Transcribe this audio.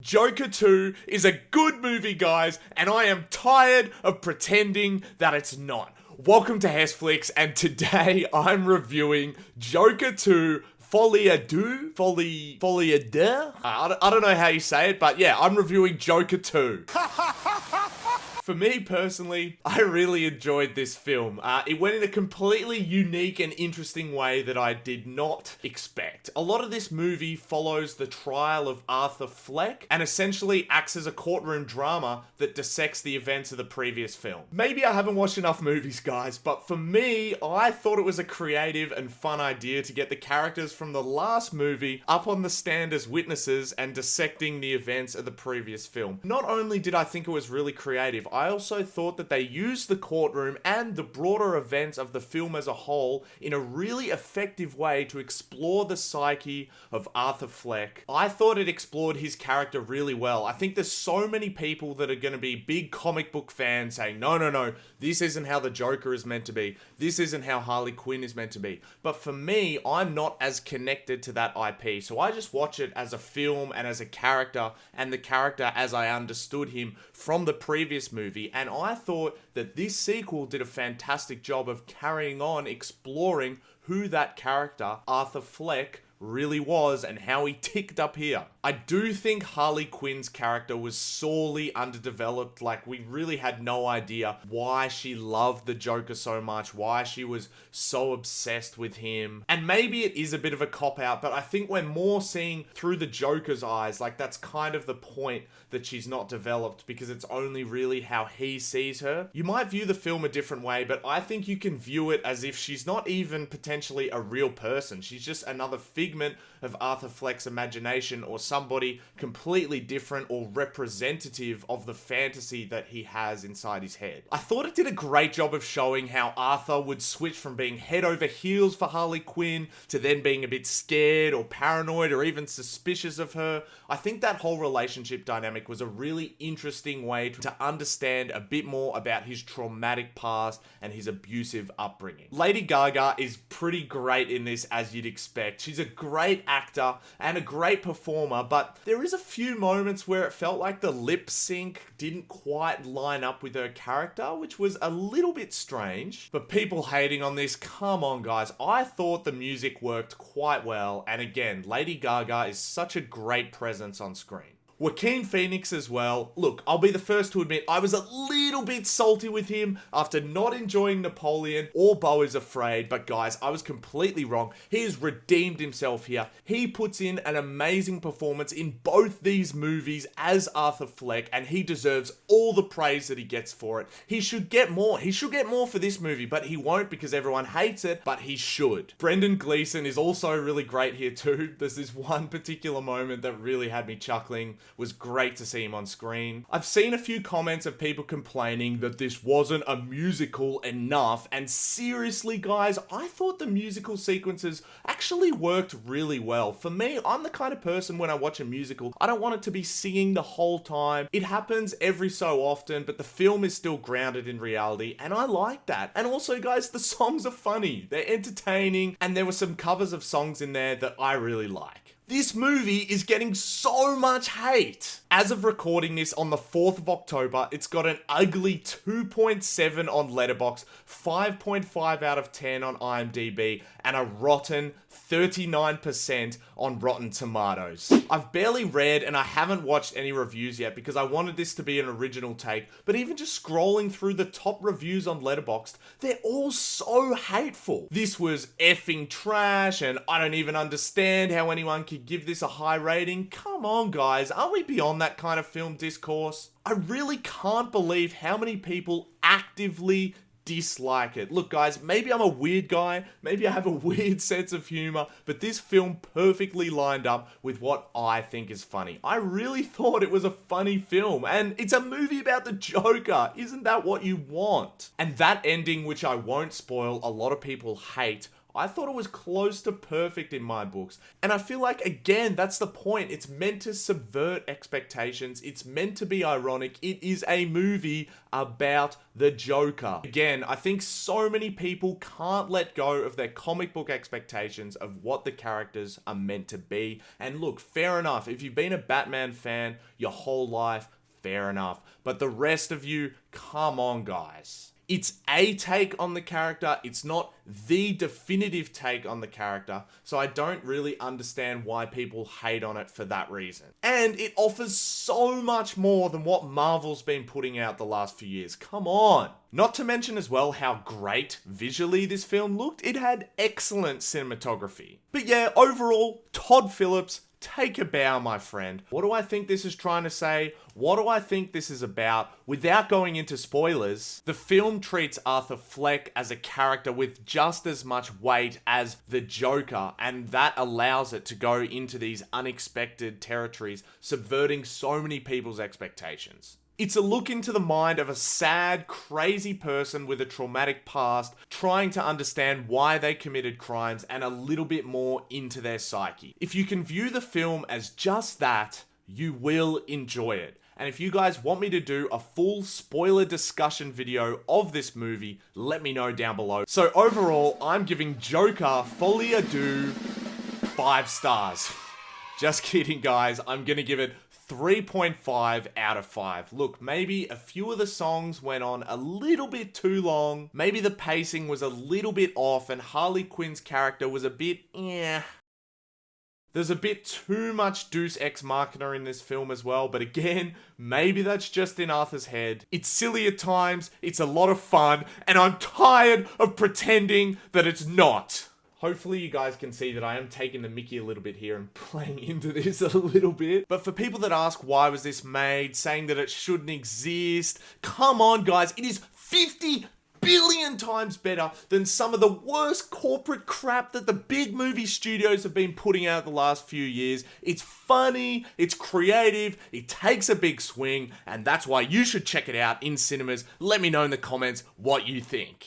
Joker 2 is a good movie, guys, and I am tired of pretending that it's not. Welcome to Flicks, and today I'm reviewing Joker 2 Folie À Deux? Folie À Deux? I don't know how you say it, but yeah, I'm reviewing Joker 2. For me personally, I really enjoyed this film. It went in a completely unique and interesting way that I did not expect. A lot of this movie follows the trial of Arthur Fleck and essentially acts as a courtroom drama that dissects the events of the previous film. Maybe I haven't watched enough movies, guys, but for me, I thought it was a creative and fun idea to get the characters from the last movie up on the stand as witnesses and dissecting the events of the previous film. Not only did I think it was really creative, I also thought that they used the courtroom and the broader events of the film as a whole in a really effective way to explore the psyche of Arthur Fleck. I thought it explored his character really well. I think there's so many people that are going to be big comic book fans saying, no, this isn't how the Joker is meant to be. This isn't how Harley Quinn is meant to be. But for me, I'm not as connected to that IP, so I just watch it as a film and as a character, and the character as I understood him from the previous movie. And I thought that this sequel did a fantastic job of carrying on exploring who that character, Arthur Fleck, really was and how he ticked up here. I do think Harley Quinn's character was sorely underdeveloped. Like, we really had no idea why she loved the Joker so much, why she was so obsessed with him. And maybe it is a bit of a cop-out, but I think we're more seeing through the Joker's eyes. Like, that's kind of the point, that she's not developed, because it's only really how he sees her. You might view the film a different way, but I think you can view it as if she's not even potentially a real person. She's just another figment of Arthur Fleck's imagination, or somebody completely different or representative of the fantasy that he has inside his head. I thought it did a great job of showing how Arthur would switch from being head over heels for Harley Quinn to then being a bit scared or paranoid or even suspicious of her. I think that whole relationship dynamic was a really interesting way to understand a bit more about his traumatic past and his abusive upbringing. Lady Gaga is pretty great in this, as you'd expect. She's a great actor and a great performer, but there is a few moments where it felt like the lip sync didn't quite line up with her character, which was a little bit strange. But people hating on this, come on guys, I thought the music worked quite well, and again, Lady Gaga is such a great presence on screen. Joaquin Phoenix as well. Look, I'll be the first to admit I was a little bit salty with him after not enjoying Napoleon or Beau is Afraid, but guys, I was completely wrong. He has redeemed himself here. He puts in an amazing performance in both these movies as Arthur Fleck, and he deserves all the praise that he gets for it. He should get more. He should get more for this movie, but he won't because everyone hates it, but he should. Brendan Gleeson is also really great here too. There's this one particular moment that really had me chuckling. Was great to see him on screen. I've seen a few comments of people complaining that this wasn't a musical enough, and seriously guys, I thought the musical sequences actually worked really well. For me, I'm the kind of person when I watch a musical, I don't want it to be singing the whole time. It happens every so often, but the film is still grounded in reality, and I like that. And also guys, the songs are funny, they're entertaining, and there were some covers of songs in there that I really like. This movie is getting so much hate. As of recording this on the 4th of October, it's got an ugly 2.7 on Letterboxd, 5.5 out of 10 on IMDb, and a rotten 39% on Rotten Tomatoes. I've barely read and I haven't watched any reviews yet because I wanted this to be an original take, but even just scrolling through the top reviews on Letterboxd, they're all so hateful. This was effing trash, and I don't even understand how anyone could give this a high rating. Come on guys, aren't we beyond that kind of film discourse? I really can't believe how many people actively dislike it. Look guys, maybe I'm a weird guy, maybe I have a weird sense of humor, but this film perfectly lined up with what I think is funny. I really thought it was a funny film, and it's a movie about the Joker. Isn't that what you want? And that ending, which I won't spoil, a lot of people hate. I thought it was close to perfect in my books. And I feel like, again, that's the point. It's meant to subvert expectations. It's meant to be ironic. It is a movie about the Joker. Again, I think so many people can't let go of their comic book expectations of what the characters are meant to be. And look, fair enough. If you've been a Batman fan your whole life, fair enough. But the rest of you, come on, guys. It's a take on the character. It's not the definitive take on the character. So I don't really understand why people hate on it for that reason. And it offers so much more than what Marvel's been putting out the last few years. Come on. Not to mention as well how great visually this film looked. It had excellent cinematography. But yeah, overall, Todd Phillips, take a bow, my friend. What do I think this is trying to say? What do I think this is about? Without going into spoilers, the film treats Arthur Fleck as a character with just as much weight as the Joker, and that allows it to go into these unexpected territories, subverting so many people's expectations. It's a look into the mind of a sad, crazy person with a traumatic past, trying to understand why they committed crimes and a little bit more into their psyche. If you can view the film as just that, you will enjoy it. And if you guys want me to do a full spoiler discussion video of this movie, let me know down below. So overall, I'm giving Joker Folie À Deux 5 stars. Just kidding, guys. I'm gonna give it 3.5 out of 5. Look, maybe a few of the songs went on a little bit too long. Maybe the pacing was a little bit off and Harley Quinn's character was a bit There's a bit too much Deus Ex Machina in this film as well, but again, maybe that's just in Arthur's head. It's silly at times, it's a lot of fun, and I'm tired of pretending that it's not. Hopefully you guys can see that I am taking the mickey a little bit here and playing into this a little bit. But for people that ask why was this made, saying that it shouldn't exist, come on guys, it is 50 billion times better than some of the worst corporate crap that the big movie studios have been putting out the last few years. It's funny, it's creative, it takes a big swing, and that's why you should check it out in cinemas. Let me know in the comments what you think.